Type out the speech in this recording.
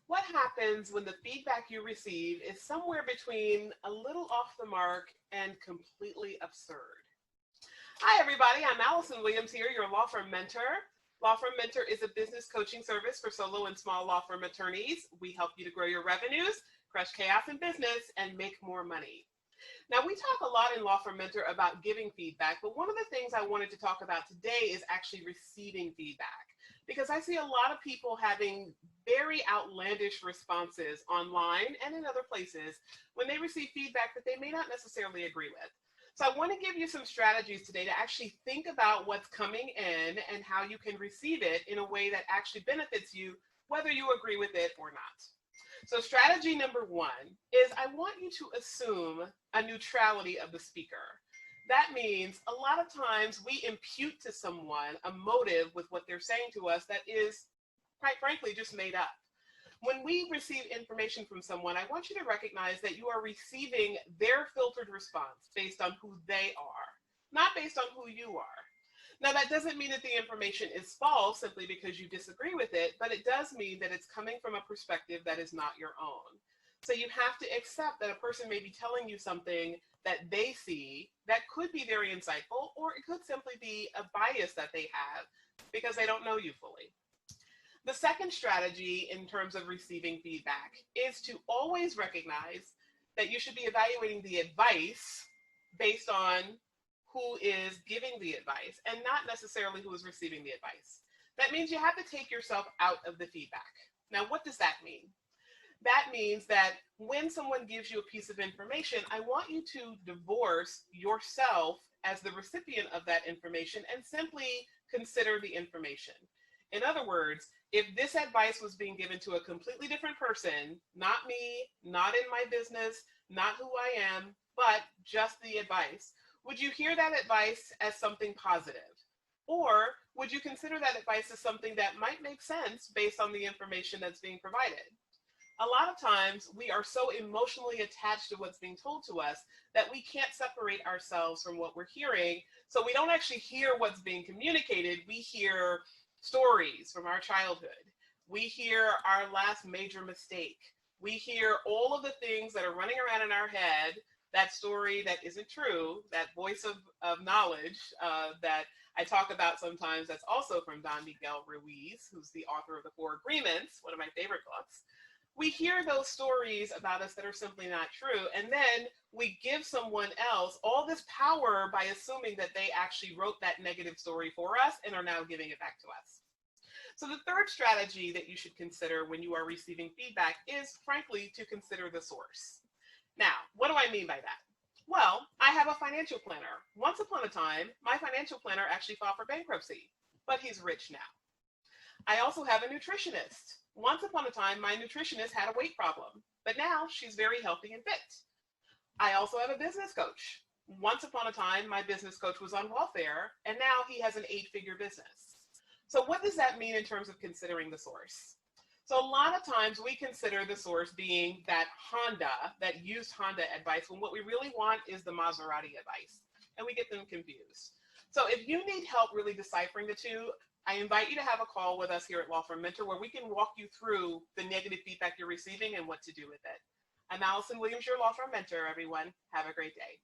What happens when the feedback you receive is somewhere between a little off the mark and completely absurd? Hi, everybody. I'm Allison Williams here, your law firm mentor. Law Firm Mentor is a business coaching service for solo and small law firm attorneys. We help you to grow your revenues, crush chaos in business, and make more money. Now, we talk a lot in Law Firm Mentor about giving feedback, but one of the things I wanted to talk about today is actually receiving feedback, because I see a lot of people having very outlandish responses online and in other places when they receive feedback that they may not necessarily agree with. So I want to give you some strategies today to actually think about what's coming in and how you can receive it in a way that actually benefits you, whether you agree with it or not. So strategy number one is I want you to assume a neutrality of the speaker. That means a lot of times we impute to someone a motive with what they're saying to us that is, quite frankly, just made up. When we receive information from someone, I want you to recognize that you are receiving their filtered response based on who they are, not based on who you are. Now, that doesn't mean that the information is false simply because you disagree with it, but it does mean that it's coming from a perspective that is not your own. So you have to accept that a person may be telling you something that they see that could be very insightful, or it could simply be a bias that they have because they don't know you fully. The second strategy in terms of receiving feedback is to always recognize that you should be evaluating the advice based on who is giving the advice and not necessarily who is receiving the advice. That means you have to take yourself out of the feedback. Now, what does that mean? That means that when someone gives you a piece of information, I want you to divorce yourself as the recipient of that information and simply consider the information. In other words, if this advice was being given to a completely different person, not me, not in my business, not who I am, but just the advice, would you hear that advice as something positive? Or would you consider that advice as something that might make sense based on the information that's being provided? A lot of times we are so emotionally attached to what's being told to us that we can't separate ourselves from what we're hearing. So we don't actually hear what's being communicated. We hear stories from our childhood. We hear our last major mistake. We hear all of the things that are running around in our head, that story that isn't true, that voice of knowledge that I talk about sometimes, that's also from Don Miguel Ruiz, who's the author of The Four Agreements, one of my favorite books. We hear those stories about us that are simply not true, and then we give someone else all this power by assuming that they actually wrote that negative story for us and are now giving it back to us. So the third strategy that you should consider when you are receiving feedback is, frankly, to consider the source. Now, what do I mean by that? Well, I have a financial planner. Once upon a time, my financial planner actually filed for bankruptcy, but he's rich now. I also have a nutritionist. Once upon a time, my nutritionist had a weight problem, but now she's very healthy and fit. I also have a business coach. Once upon a time, my business coach was on welfare, and now he has an 8-figure business. So what does that mean in terms of considering the source? So a lot of times we consider the source being that Honda, that used Honda advice, when what we really want is the Maserati advice, and we get them confused. So if you need help really deciphering the two, I invite you to have a call with us here at Law Firm Mentor where we can walk you through the negative feedback you're receiving and what to do with it. I'm Allison Williams, your Law Firm Mentor, everyone. Have a great day.